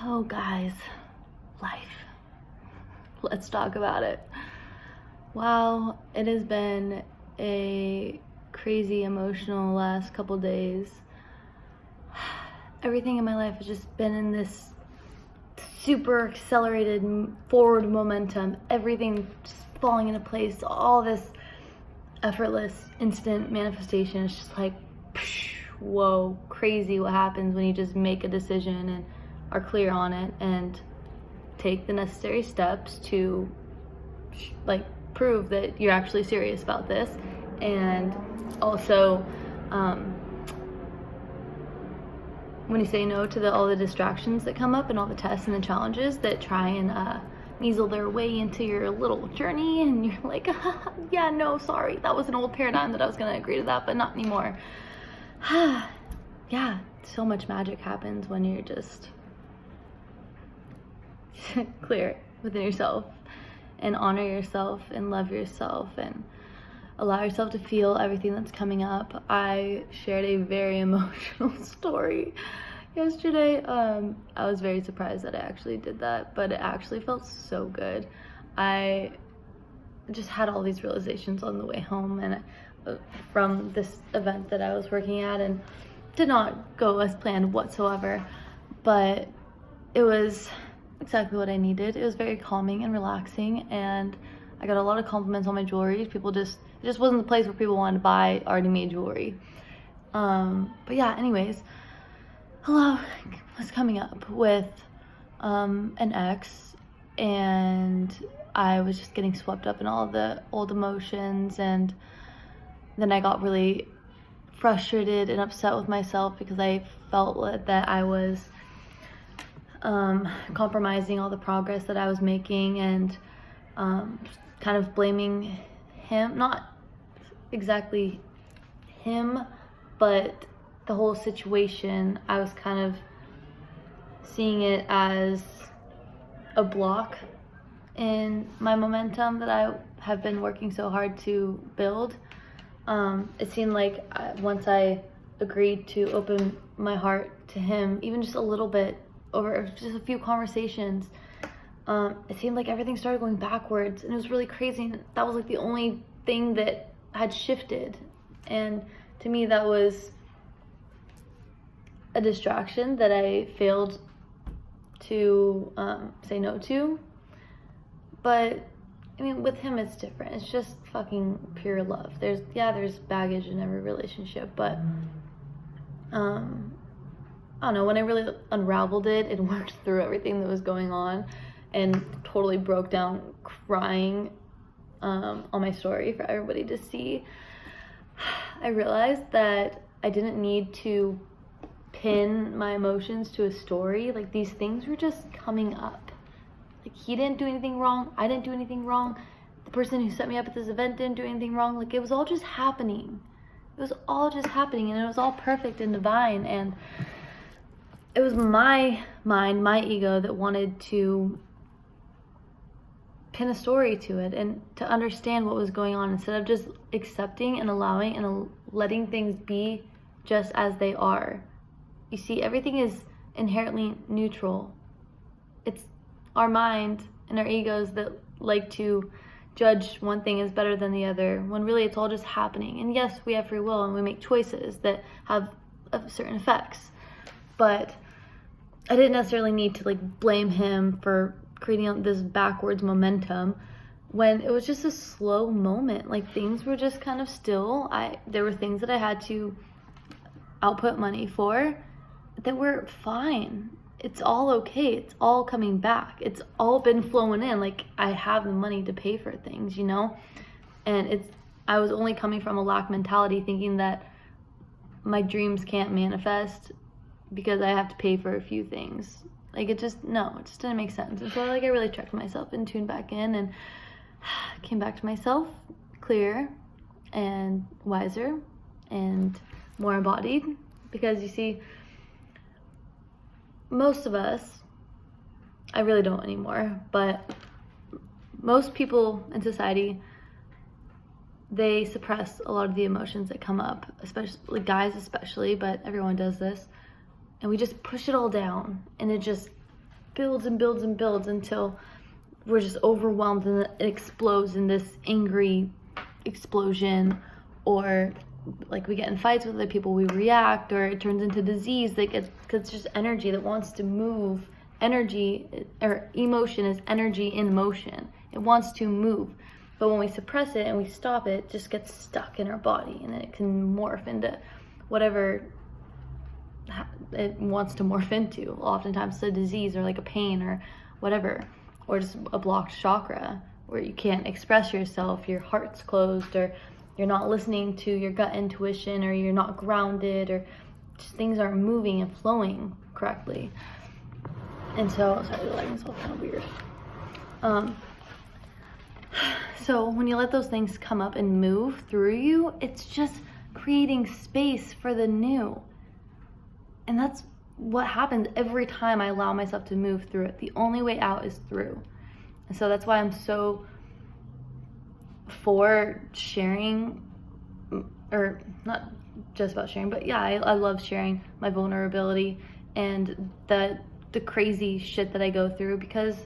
Oh, guys, life. Let's talk about it. Wow, it has been a crazy emotional last couple days. Everything in my life has just been in this super accelerated forward momentum. Everything just falling into place. All this effortless instant manifestation. It's just like, whoa, crazy what happens when you just make a decision and are clear on it and take the necessary steps to prove that you're actually serious about this. And also when you say no to all the distractions that come up and all the tests and the challenges that try and measle their way into your little journey, and you're like, yeah, no, sorry, that was an old paradigm that I was going to agree to that, but not anymore. Yeah, so much magic happens when you're just clear within yourself and honor yourself and love yourself and allow yourself to feel everything that's coming up. I shared a very emotional story yesterday. I was very surprised that I actually did that, but it actually felt so good. I just had all these realizations on the way home and from this event that I was working at, and did not go as planned whatsoever, but it was exactly what I needed. It was very calming and relaxing, and I got a lot of compliments on my jewelry. It just wasn't the place where people wanted to buy already made jewelry. But yeah, anyways, hello, was coming up with an ex, and I was just getting swept up in all the old emotions, and then I got really frustrated and upset with myself because I felt that I was compromising all the progress that I was making, and kind of blaming him, not exactly him, but the whole situation. I was kind of seeing it as a block in my momentum that I have been working so hard to build. It seemed like once I agreed to open my heart to him, even just a little bit, over just a few conversations, it seemed like everything started going backwards, and it was really crazy. And that was like the only thing that had shifted, and to me that was a distraction that I failed to say no to. But I mean, with him it's different. It's just fucking pure love. There's baggage in every relationship, but I don't know, when I really unraveled it and worked through everything that was going on and totally broke down crying on my story for everybody to see, I realized that I didn't need to pin my emotions to a story. Like, these things were just coming up. Like, he didn't do anything wrong, I didn't do anything wrong, the person who set me up at this event didn't do anything wrong. Like, it was all just happening. It was all just happening, and it was all perfect and divine. And it was my mind, my ego, that wanted to pin a story to it and to understand what was going on, instead of just accepting and allowing and letting things be just as they are. You see, everything is inherently neutral. It's our mind and our egos that like to judge one thing as better than the other, when really it's all just happening. And yes, we have free will and we make choices that have certain effects, but I didn't necessarily need to blame him for creating this backwards momentum when it was just a slow moment. Like, things were just kind of still. There were things that I had to output money for that were fine. It's all okay. It's all coming back. It's all been flowing in. Like, I have the money to pay for things, you know? And I was only coming from a lack mentality, thinking that my dreams can't manifest because I have to pay for a few things. Like, it just didn't make sense. And so I really checked myself and tuned back in and came back to myself clearer and wiser and more embodied. Because you see, most of us, I really don't anymore, but most people in they suppress a lot of the emotions that come up, especially guys, but everyone does this. And we just push it all down, and it just builds and builds and builds until we're just overwhelmed and it explodes in this angry explosion, or like we get in fights with other people, we react, or it turns into disease. Like it's just energy that wants to move. Energy or emotion is energy in motion. It wants to move. But when we suppress it and we stop it, it just gets stuck in our body, and it can morph into whatever it wants to morph into. Oftentimes it's a disease or like a pain or whatever, or just a blocked chakra where you can't express yourself, your heart's closed, or you're not listening to your gut intuition, or you're not grounded, or just things aren't moving and flowing correctly. And so, sorry, the lighting's all kind of weird. So when you let those things come up and move through you, it's just creating space for the new. And that's what happens every time I allow myself to move through it. The only way out is through. And so that's why I'm so for sharing, or not just about sharing, but yeah, I love sharing my vulnerability and the crazy shit that I go through, because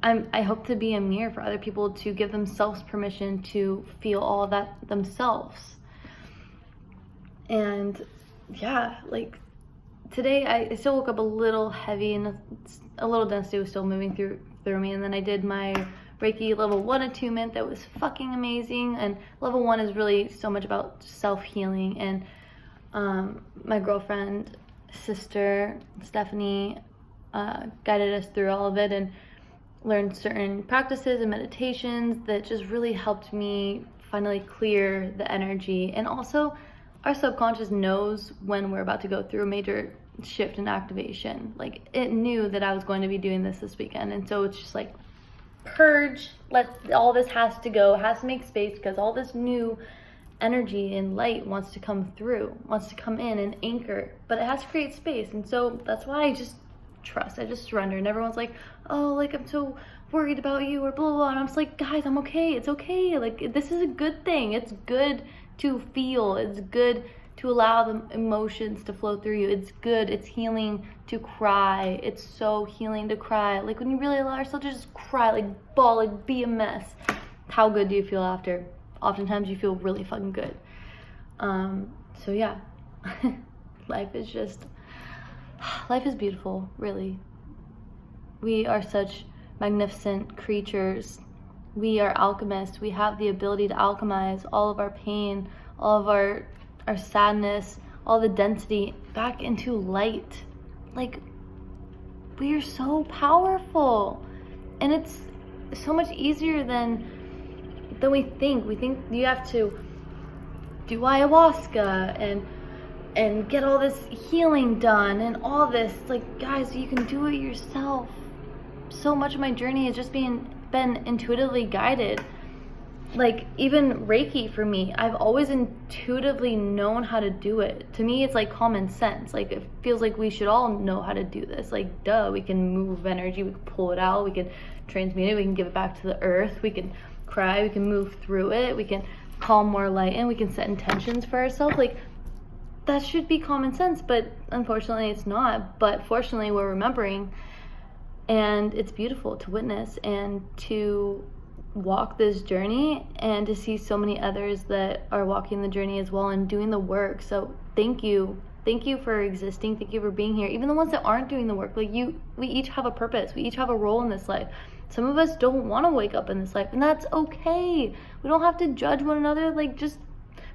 I hope to be a mirror for other people to give themselves permission to feel all of that themselves. And yeah, like today I still woke up a little heavy and a little density was still moving through me. And then I did my Reiki level 1 attunement that was fucking amazing. And level 1 is really so much about self-healing. And my girlfriend, sister, Stephanie, guided us through all of it and learned certain practices and meditations that just really helped me finally clear the energy. And also, our subconscious knows when we're about to go through a major shift in activation. Like, it knew that I was going to be doing this weekend, and so it's just like, purge, all this has to go, has to make space, because all this new energy and light wants to come through, wants to come in and anchor, but it has to create space. And so that's why I just trust, I just surrender. And everyone's like, oh, like, I'm so worried about you, or blah, blah, blah. And I'm just like, guys, I'm okay. It's okay. Like, this is a good thing. It's good to feel. It's good to allow the emotions to flow through you. It's good. It's healing to cry. It's so healing to cry. Like, when you really allow yourself to just cry, like, bawl, like, be a mess. How good do you feel after? Oftentimes you feel really fucking good. So yeah, life is beautiful, really. We are such magnificent creatures. We are alchemists. We have the ability to alchemize all of our pain, all of our sadness, all the density back into light. Like, we are so powerful. And it's so much easier than we think. We think you have to do ayahuasca and get all this healing done and all this. Like, guys, you can do it yourself. So much of my journey has just been intuitively guided. Like, even Reiki for me, I've always intuitively known how to do it. To me, it's like common sense. Like, it feels like we should all know how to do this. Like, duh, we can move energy, we can pull it out, we can transmute it, we can give it back to the earth, we can cry, we can move through it, we can call more light in, we can set intentions for ourselves. Like, that should be common sense, but unfortunately it's not. But fortunately, we're remembering, and it's beautiful to witness and to walk this journey, and to see so many others that are walking the journey as well and doing the work. So thank you for existing. Thank you for being here. Even the ones that aren't doing the work, like you, we each have a purpose, we each have a role in this life. Some of us don't want to wake up in this life, and that's okay. We don't have to judge one another. Like, just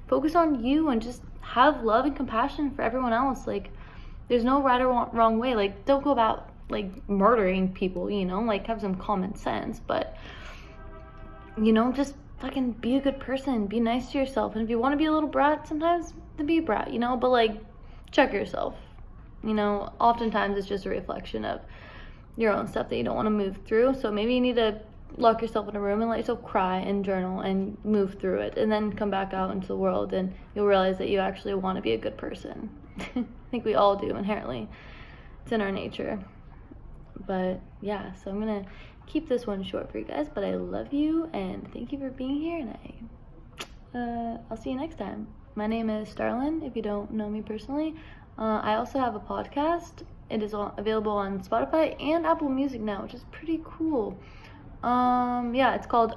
focus on you and just have love and compassion for everyone else. Like, there's no right or wrong way. Like, don't go about like murdering people, you know, like, have some common sense. But, you know, just fucking be a good person, be nice to yourself. And if you want to be a little brat sometimes, then be a brat, you know, but like, check yourself. You know, oftentimes it's just a reflection of your own stuff that you don't want to move through. So maybe you need to lock yourself in a room and let yourself cry and journal and move through it, and then come back out into the world, and you'll realize that you actually want to be a good person. I think we all do inherently. It's in our nature. But yeah, so I'm gonna keep this one short for you guys, but I love you and thank you for being here, and I'll see you next time. My name is Starlyn, if you don't know me personally. I also have a podcast. It is available on Spotify and Apple Music now, which is pretty cool. Yeah, it's called